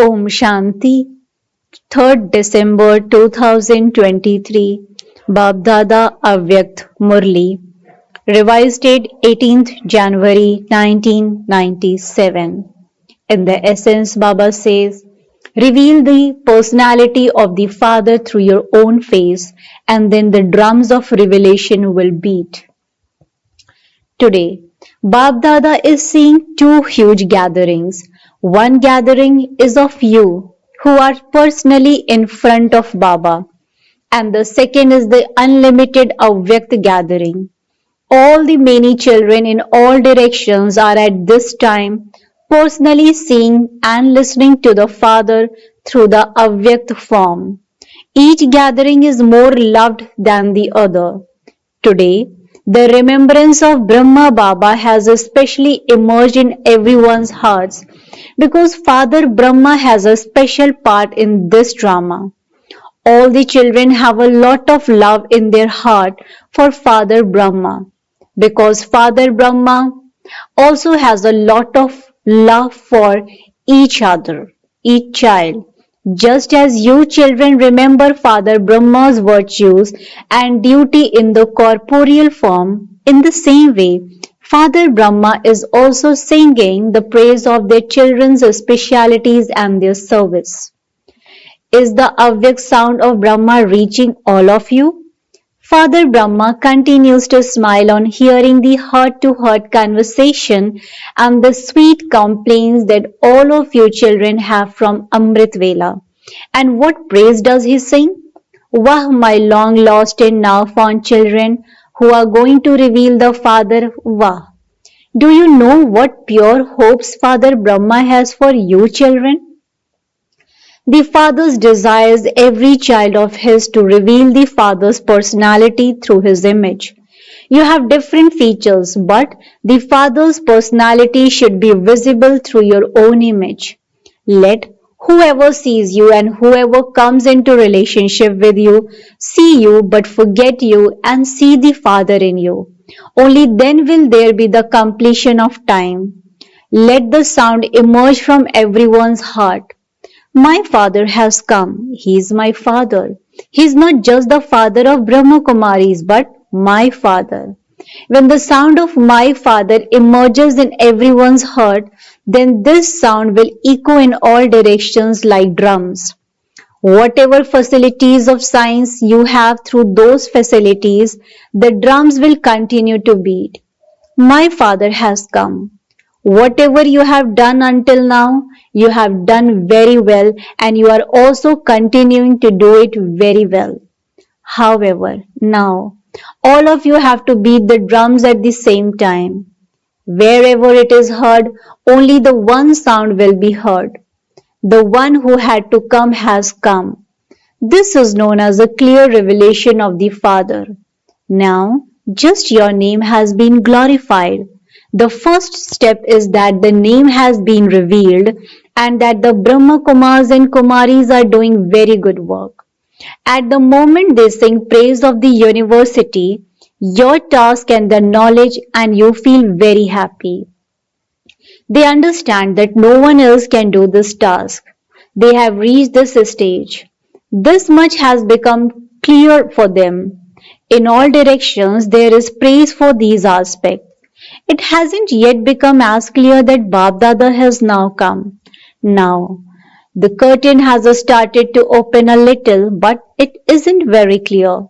Om Shanti, 3rd December 2023, Baapdada Avyakt Murli, revised date 18th January 1997. In the essence, Baba says, reveal the personality of the Father through your own face, and then the drums of revelation will beat. Today, Baapdada is seeing two huge gatherings. One gathering is of you who are personally in front of Baba, and the second is the unlimited Avyakt gathering. All the many children in all directions are at this time personally seeing and listening to the Father through the Avyakt form. Each gathering is more loved than the other. Today, the remembrance of Brahma Baba has especially emerged in everyone's hearts because Father Brahma has a special part in this drama. All the children have a lot of love in their heart for Father Brahma because Father Brahma also has a lot of love for each other, each child. Just as you children remember Father Brahma's virtues and duty in the corporeal form, in the same way, Father Brahma is also singing the praise of their children's specialities and their service. Is the Avyakt sound of Brahma reaching all of you? Father Brahma continues to smile on hearing the heart-to-heart conversation and the sweet complaints that all of you children have from Amrit Vela. And what praise does he sing? Wah, my long lost and now found children who are going to reveal the Father, Wah. Do you know what pure hopes Father Brahma has for you children? The Father desires every child of his to reveal the Father's personality through his image. You have different features, but the Father's personality should be visible through your own image. Let whoever sees you and whoever comes into relationship with you see you but forget you and see the Father in you. Only then will there be the completion of time. Let the sound emerge from everyone's heart. My father has come. He is my father. He is not just the father of Brahma Kumaris, but my father. When the sound of my father emerges in everyone's heart, then this sound will echo in all directions like drums. Whatever facilities of science you have through those facilities, the drums will continue to beat. My father has come. Whatever you have done until now, you have done very well and you are also continuing to do it very well. However, now, all of you have to beat the drums at the same time. Wherever it is heard, only the one sound will be heard. The one who had to come has come. This is known as a clear revelation of the Father. Now, just your name has been glorified. The first step is that the name has been revealed and that the Brahma Kumars and Kumaris are doing very good work. At the moment they sing praise of the university, your task and the knowledge and you feel very happy. They understand that no one else can do this task. They have reached this stage. This much has become clear for them. In all directions there is praise for these aspects. It hasn't yet become as clear that Baapdada has now come. Now, the curtain has started to open a little, but it isn't very clear.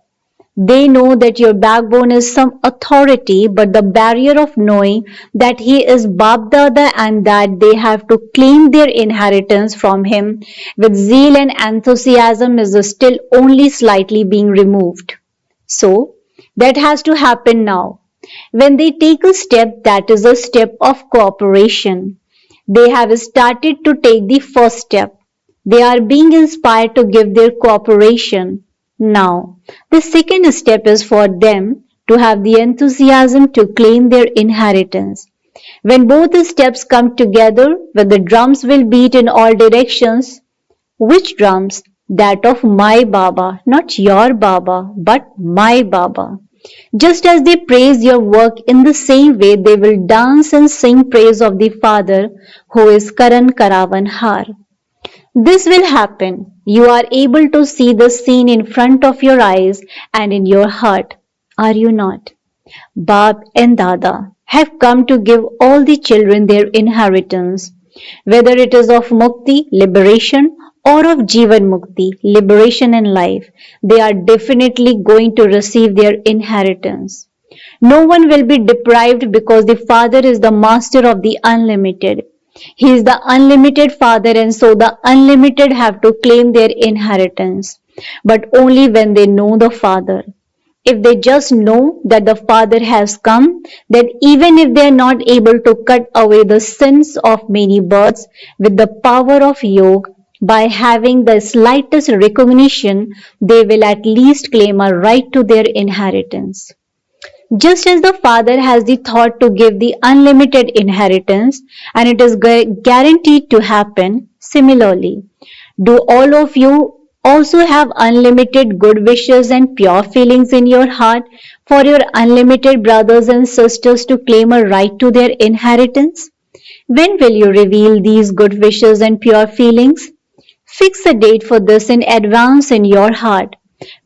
They know that your backbone is some authority, but the barrier of knowing that he is Baapdada and that they have to claim their inheritance from him with zeal and enthusiasm is still only slightly being removed. So, that has to happen now. When they take a step, that is a step of cooperation. They have started to take the first step. They are being inspired to give their cooperation. Now, the second step is for them to have the enthusiasm to claim their inheritance. When both the steps come together, when the drums will beat in all directions, which drums? That of my Baba, not your Baba, but my Baba. Just as they praise your work, in the same way they will dance and sing praise of the Father who is Karan Karavan Har. This will happen. You are able to see the scene in front of your eyes and in your heart. Are you not? Baap and Dada have come to give all the children their inheritance, whether it is of Mukti, liberation, or of Jivan Mukti, liberation and life. They are definitely going to receive their inheritance. No one will be deprived because the Father is the master of the unlimited. He is the unlimited Father, and so the unlimited have to claim their inheritance, but only when they know the Father. If they just know that the Father has come, that even if they are not able to cut away the sins of many births with the power of yoga, by having the slightest recognition, they will at least claim a right to their inheritance. Just as the Father has the thought to give the unlimited inheritance, and it is guaranteed to happen, similarly, do all of you also have unlimited good wishes and pure feelings in your heart for your unlimited brothers and sisters to claim a right to their inheritance? When will you reveal these good wishes and pure feelings? Fix a date for this in advance in your heart.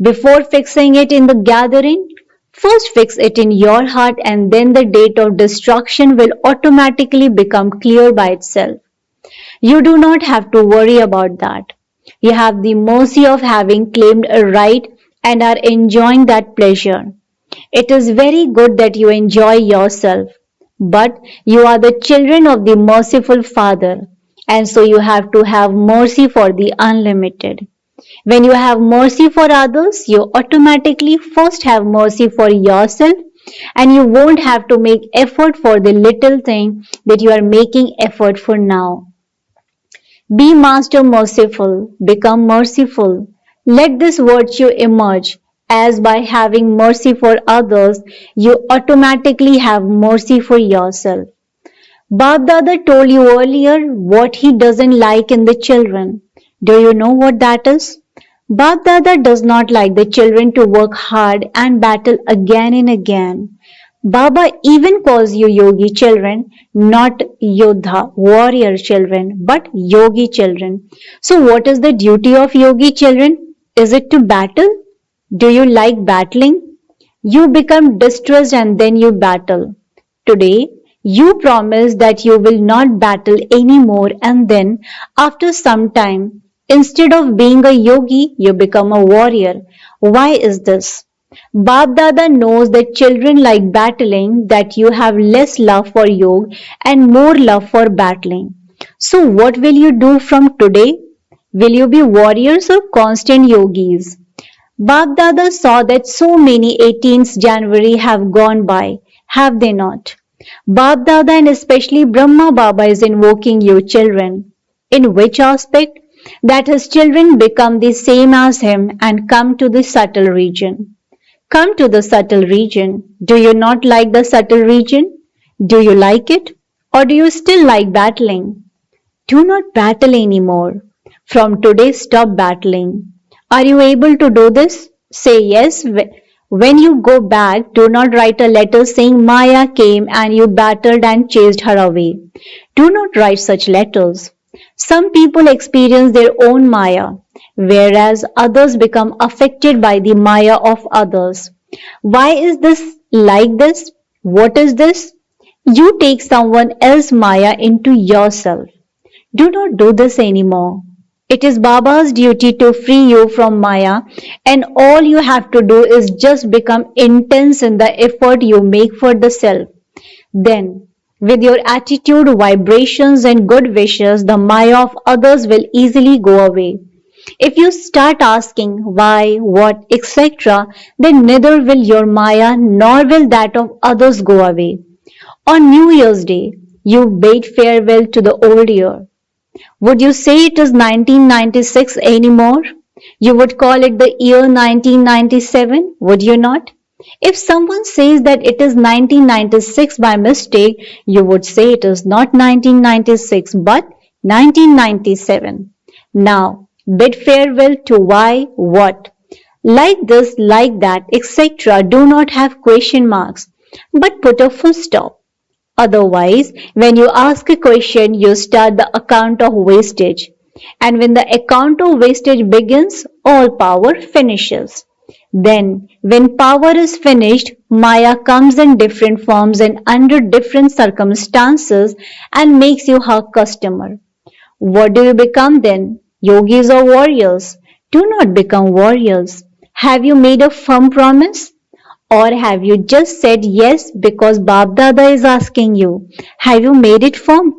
Before fixing it in the gathering, first fix it in your heart, and then the date of destruction will automatically become clear by itself. You do not have to worry about that. You have the mercy of having claimed a right and are enjoying that pleasure. It is very good that you enjoy yourself, but you are the children of the merciful Father, and so you have to have mercy for the unlimited. When you have mercy for others, you automatically first have mercy for yourself, and you won't have to make effort for the little thing that you are making effort for now. Be master merciful, become merciful. Let this virtue emerge, as by having mercy for others, you automatically have mercy for yourself. Baapdada told you earlier what he doesn't like in the children. Do you know what that is? Baapdada does not like the children to work hard and battle again and again. Baba even calls you yogi children, not yodha, warrior children, but yogi children. So what is the duty of yogi children? Is it to battle? Do you like battling? You become distressed and then you battle. Today, you promise that you will not battle anymore, and then, after some time, instead of being a yogi, you become a warrior. Why is this? Baapdada knows that children like battling, that you have less love for yoga and more love for battling. So, what will you do from today? Will you be warriors or constant yogis? Baapdada saw that so many 18th January have gone by, have they not? Baapdada and especially Brahma Baba is invoking you children. In which aspect? That his children become the same as him and come to the subtle region. Come to the subtle region. Do you not like the subtle region? Do you like it? Or do you still like battling? Do not battle anymore. From today, stop battling. Are you able to do this? Say yes. When you go back, do not write a letter saying Maya came and you battled and chased her away. Do not write such letters. Some people experience their own Maya, whereas others become affected by the Maya of others. Why is this like this? What is this? You take someone else's Maya into yourself. Do not do this anymore. It is Baba's duty to free you from Maya, and all you have to do is just become intense in the effort you make for the self. Then, with your attitude, vibrations, and good wishes, the Maya of others will easily go away. If you start asking why, what, etc., then neither will your Maya nor will that of others go away. On New Year's Day, you bade farewell to the old year. Would you say it is 1996 anymore? You would call it the year 1997, would you not? If someone says that it is 1996 by mistake, you would say it is not 1996 but 1997. Now, bid farewell to why, what. Like this, like that, etc. do not have question marks, but put a full stop. Otherwise, when you ask a question, you start the account of wastage. And when the account of wastage begins, all power finishes. Then, when power is finished, Maya comes in different forms and under different circumstances and makes you her customer. What do you become then? Yogis or warriors? Do not become warriors. Have you made a firm promise? Or have you just said yes because Baapdada is asking you? Have you made it firm?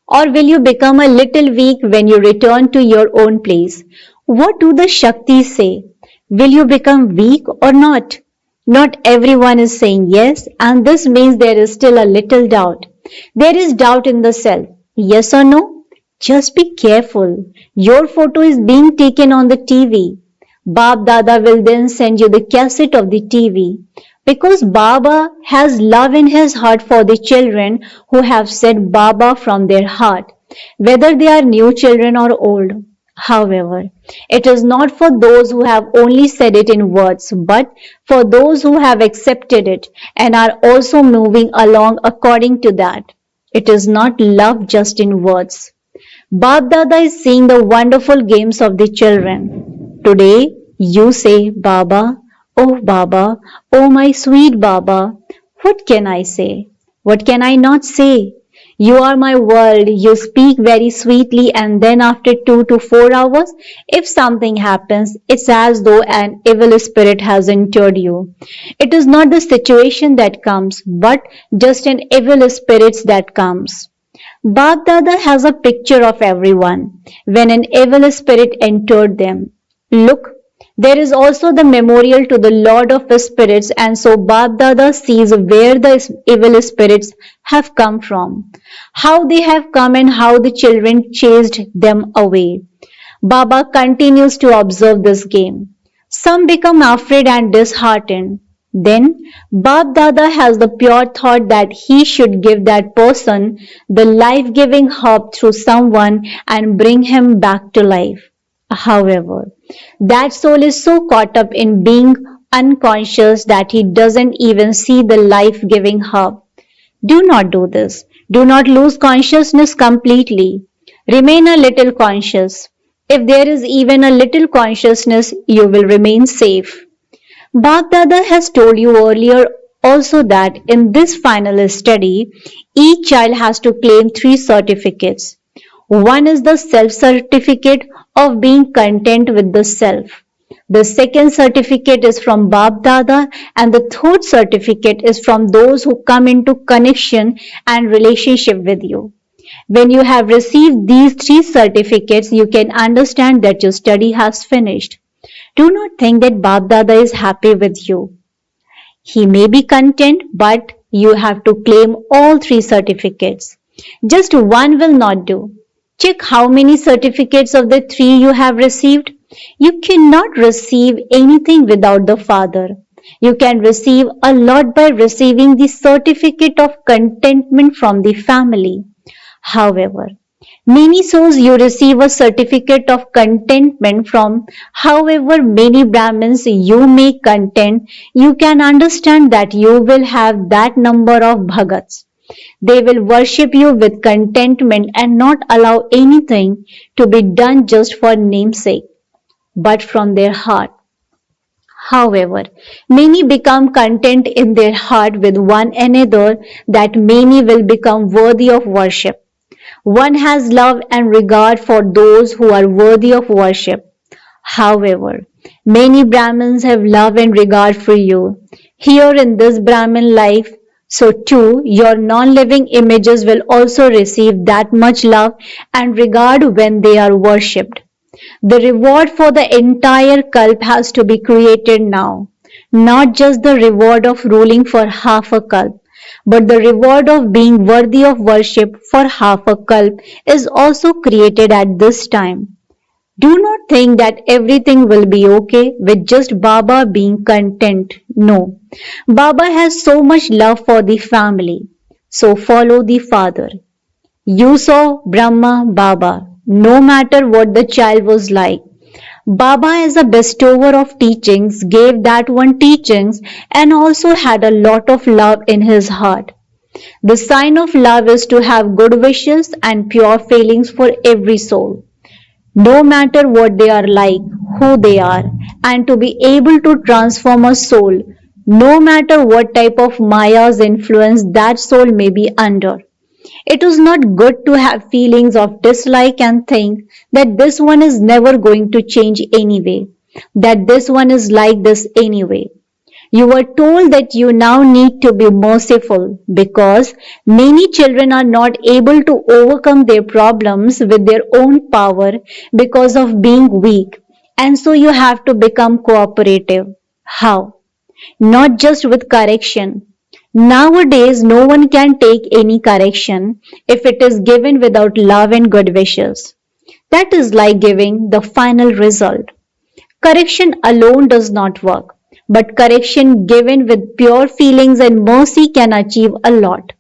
Or will you become a little weak when you return to your own place? What do the Shaktis say? Will you become weak or not? Not everyone is saying yes, and this means there is still a little doubt. There is doubt in the self. Yes or no? Just be careful. Your photo is being taken on the TV. Baap Dada will then send you the cassette of the TV. Because Baba has love in his heart for the children who have said Baba from their heart, whether they are new children or old. However, it is not for those who have only said it in words, but for those who have accepted it and are also moving along according to that. It is not love just in words. Baap Dada is seeing the wonderful games of the children. Today, you say, Baba, oh my sweet Baba. What can I say? What can I not say? You are my world. You speak very sweetly, and then after 2 to 4 hours, if something happens, it's as though an evil spirit has entered you. It is not the situation that comes, but just an evil spirit that comes. Baap Dada has a picture of everyone when an evil spirit entered them. Look, there is also the memorial to the Lord of Spirits, and so Baap Dada sees where the evil spirits have come from, how they have come, and how the children chased them away. Baba continues to observe this game. Some become afraid and disheartened. Then Baap Dada has the pure thought that he should give that person the life-giving herb through someone and bring him back to life. However, that soul is so caught up in being unconscious that he doesn't even see the life-giving herb. Do not do this. Do not lose consciousness completely. Remain a little conscious. If there is even a little consciousness, you will remain safe. Baapdada has told you earlier also that in this final study, each child has to claim 3 certificates. One is the self certificate of being content with the self. The second certificate is from Baapdada, and the third certificate is from those who come into connection and relationship with you. When you have received these 3 certificates, you can understand that your study has finished. Do not think that Baapdada is happy with you. He may be content, but you have to claim all 3 certificates. Just one will not do. Check how many certificates of the 3 you have received. You cannot receive anything without the Father. You can receive a lot by receiving the certificate of contentment from the family. However, many souls you receive a certificate of contentment from. However many Brahmins you may content, you can understand that you will have that number of Bhagats. They will worship you with contentment and not allow anything to be done just for namesake, but from their heart. However, many become content in their heart with one another that many will become worthy of worship. One has love and regard for those who are worthy of worship. However, many Brahmins have love and regard for you. Here in this Brahmin life, so too your non-living images will also receive that much love and regard when they are worshipped. The reward for the entire kalp has to be created now, not just the reward of ruling for half a kalp, but the reward of being worthy of worship for half a kalp is also created at this time. Do not think that everything will be okay with just Baba being content. No. Baba has so much love for the family. So follow the Father. You saw Brahma Baba, no matter what the child was like. Baba, as a bestower of teachings, gave that one teachings and also had a lot of love in his heart. The sign of love is to have good wishes and pure feelings for every soul, no matter what they are like, who they are, and to be able to transform a soul, no matter what type of Maya's influence that soul may be under. It is not good to have feelings of dislike and think that this one is never going to change anyway, that this one is like this anyway. You were told that you now need to be merciful because many children are not able to overcome their problems with their own power because of being weak. And so you have to become cooperative. How? Not just with correction. Nowadays, no one can take any correction if it is given without love and good wishes. That is like giving the final result. Correction alone does not work, but correction given with pure feelings and mercy can achieve a lot.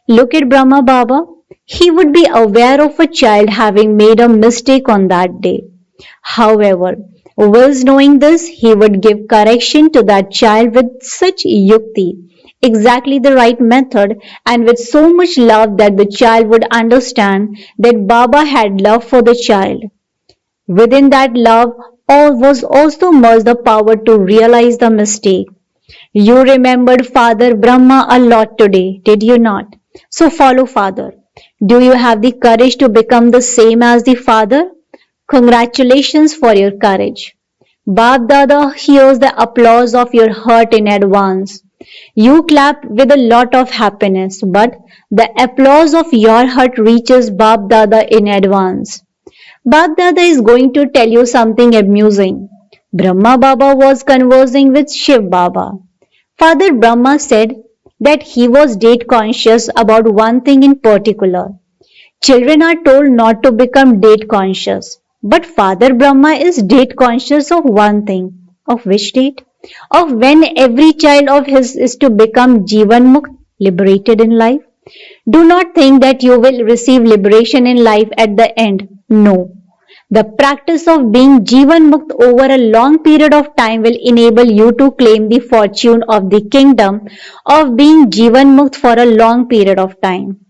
Look at Brahma Baba. He would be aware of a child having made a mistake on that day. However, whilst knowing this, he would give correction to that child with such yukti, exactly the right method, and with so much love that the child would understand that Baba had love for the child. Within that love all was also merged the power to realize the mistake. You remembered Father Brahma a lot today, did you not? So follow Father. Do you have the courage to become the same as the Father? Congratulations for your courage. Baapdada hears the applause of your heart in advance. You clap with a lot of happiness, but the applause of your heart reaches Baapdada in advance. Baapdada is going to tell you something amusing. Brahma Baba was conversing with Shiv Baba. Father Brahma said that he was date conscious about one thing in particular. Children are told not to become date conscious. But Father Brahma is date conscious of one thing. Of which date? Of when every child of his is to become Jivan Mukt, liberated in life. Do not think that you will receive liberation in life at the end. No. The practice of being Jivan Mukt over a long period of time will enable you to claim the fortune of the kingdom of being Jivan Mukt for a long period of time.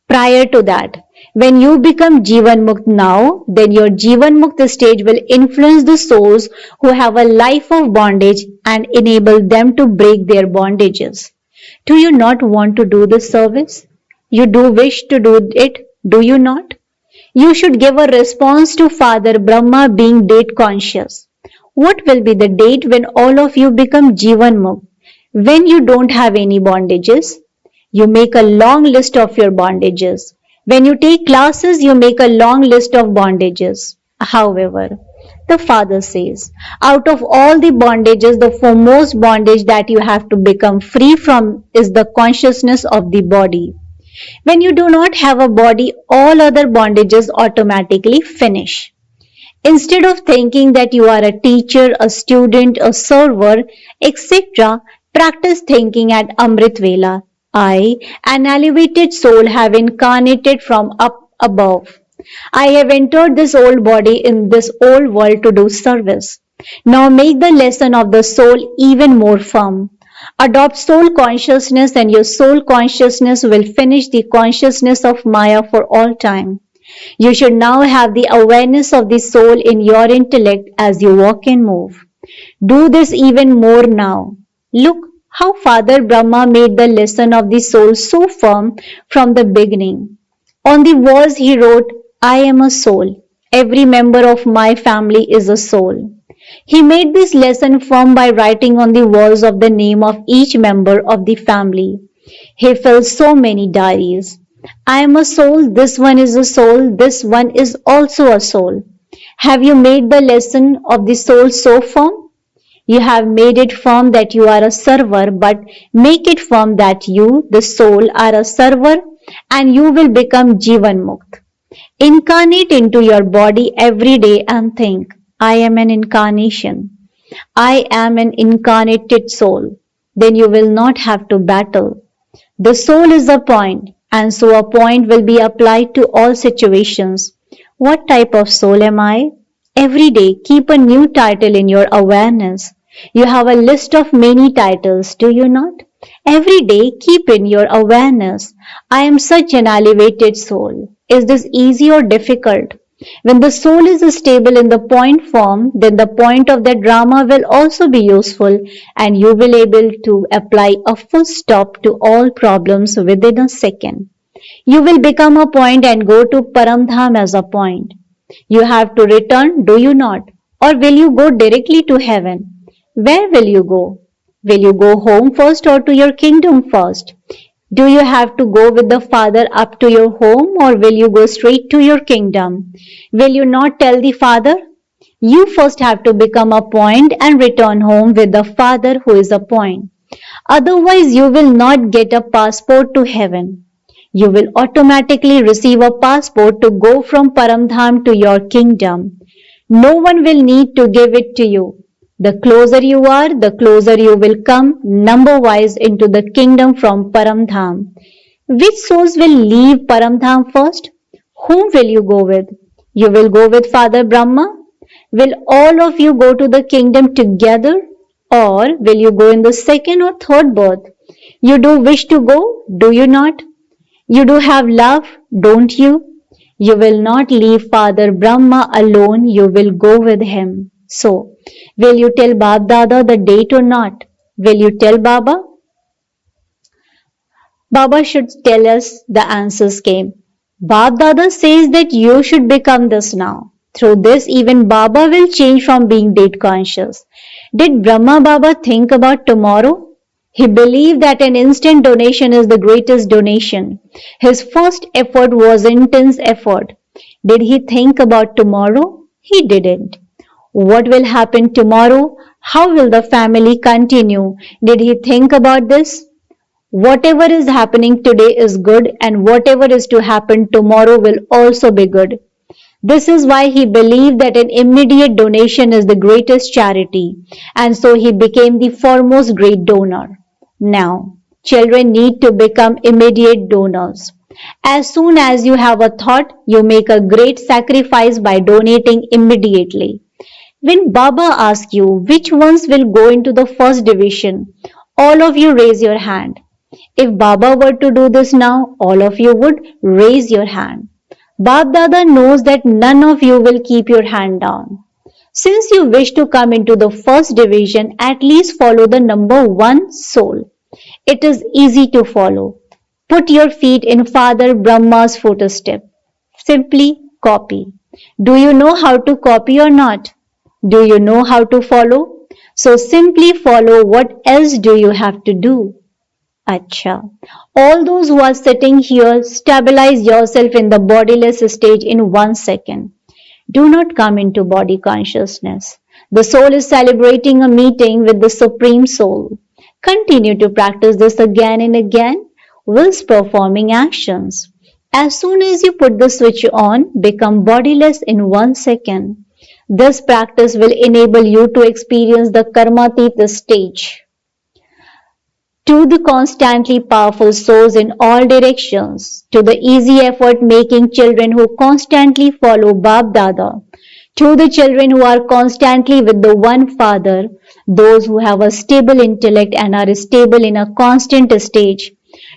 Prior to that, when you become Jivan Mukt now, then your Jivan Mukt stage will influence the souls who have a life of bondage and enable them to break their bondages. Do you not want to do this service? You do wish to do it, do you not? You should give a response to Father Brahma being date conscious. What will be the date when all of you become Jivan Mukt? When you don't have any bondages? You make a long list of your bondages. When you take classes, you make a long list of bondages. However, the Father says, out of all the bondages, the foremost bondage that you have to become free from is the consciousness of the body. When you do not have a body, all other bondages automatically finish. Instead of thinking that you are a teacher, a student, a server, etc., practice thinking at Amrit Vela. I, an elevated soul, have incarnated from up above. I have entered this old body in this old world to do service. Now make the lesson of the soul even more firm. Adopt soul consciousness and your soul consciousness will finish the consciousness of Maya for all time. You should now have the awareness of the soul in your intellect as you walk and move. Do this even more now. Look how Father Brahma made the lesson of the soul so firm from the beginning. On the walls he wrote, I am a soul. Every member of my family is a soul. He made this lesson firm by writing on the walls of the name of each member of the family. He filled so many diaries. I am a soul, this one is a soul, this one is also a soul. Have you made the lesson of the soul so firm? You have made it firm that you are a server, but make it firm that you, the soul, are a server and you will become Jivan Mukt. Incarnate into your body every day and think, I am an incarnation. I am an incarnated soul. Then you will not have to battle. The soul is a point, and so a point will be applied to all situations. What type of soul am I? Every day, keep a new title in your awareness. You have a list of many titles, do you not? Every day, keep in your awareness, I am such an elevated soul. Is this easy or difficult? When the soul is stable in the point form, then the point of the drama will also be useful and you will be able to apply a full stop to all problems within a second. You will become a point and go to Paramdham as a point. You have to return, do you not? Or will you go directly to heaven? Where will you go? Will you go home first or to your kingdom first? Do you have to go with the Father up to your home or will you go straight to your kingdom? Will you not tell the Father? You first have to become a point and return home with the Father who is a point. Otherwise, you will not get a passport to heaven. You will automatically receive a passport to go from Paramdham to your kingdom. No one will need to give it to you. The closer you are, the closer you will come number-wise into the kingdom from Paramdham. Which souls will leave Paramdham first? Whom will you go with? You will go with Father Brahma? Will all of you go to the kingdom together? Or will you go in the second or third birth? You do wish to go, do you not? You do have love, don't you? You will not leave Father Brahma alone, you will go with him. So, will you tell Baapdada the date or not? Will you tell Baba? Baba should tell us the answers came. Baapdada says that you should become this now. Through this, even Baba will change from being date conscious. Did Brahma Baba think about tomorrow? He believed that an instant donation is the greatest donation. His first effort was intense effort. Did he think about tomorrow? He didn't. What will happen tomorrow? How will the family continue? Did he think about this? Whatever is happening today is good, and whatever is to happen tomorrow will also be good. This is why he believed that an immediate donation is the greatest charity, and so he became the foremost great donor. Now, children need to become immediate donors. As soon as you have a thought, you make a great sacrifice by donating immediately. When Baba asks you which ones will go into the first division, all of you raise your hand. If Baba were to do this now, all of you would raise your hand. Baap Dada knows that none of you will keep your hand down. Since you wish to come into the first division, at least follow the number 1 soul. It is easy to follow. Put your feet in Father Brahma's footstep. Simply copy. Do you know how to copy or not? Do you know how to follow? So simply follow. What else do you have to do? Acha. All those who are sitting here, stabilize yourself in the bodiless stage in 1 second. Do not come into body consciousness. The soul is celebrating a meeting with the Supreme Soul. Continue to practice this again and again whilst performing actions. As soon as you put the switch on, become bodiless in 1 second. This practice will enable you to experience the Karmatita stage. To the constantly powerful souls in all directions, to the easy effort making children who constantly follow Baap Dada, to the children who are constantly with the one Father, those who have a stable intellect and are stable in a constant stage,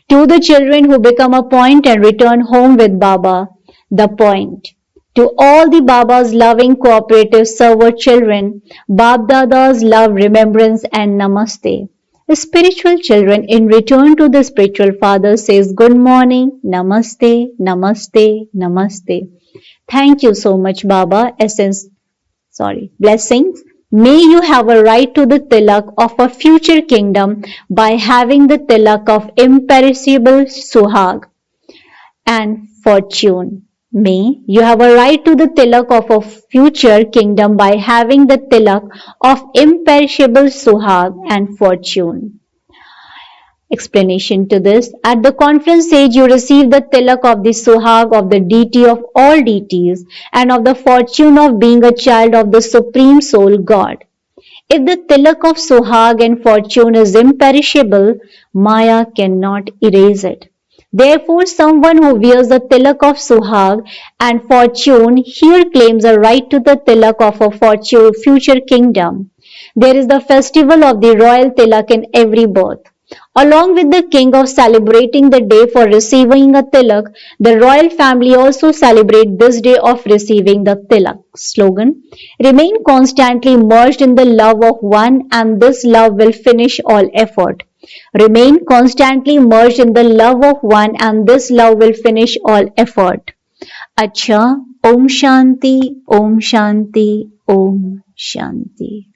to the children who become a point and return home with Baba, the point. To all the Baba's loving cooperative server children, Baap Dada's love, remembrance and namaste. The spiritual children in return to the spiritual father says good morning, namaste, namaste, namaste. Thank you so much Baba, blessings. May you have a right to the tilak of a future kingdom by having the tilak of imperishable suhag and fortune. May you have a right to the tilak of a future kingdom by having the tilak of imperishable suhag and fortune. Explanation to this. At the conference stage, you receive the tilak of the suhag of the deity of all deities and of the fortune of being a child of the Supreme Soul God. If the tilak of suhag and fortune is imperishable, Maya cannot erase it. Therefore, someone who wears the tilak of suhag and fortune here claims a right to the tilak of a future kingdom. There is the festival of the royal tilak in every birth. Along with the king of celebrating the day for receiving a tilak, the royal family also celebrate this day of receiving the tilak. Slogan: Remain constantly immersed in the love of one, and this love will finish all effort. Remain constantly immersed in the love of one, and this love will finish all effort. Acha, Om Shanti, Om Shanti, Om Shanti.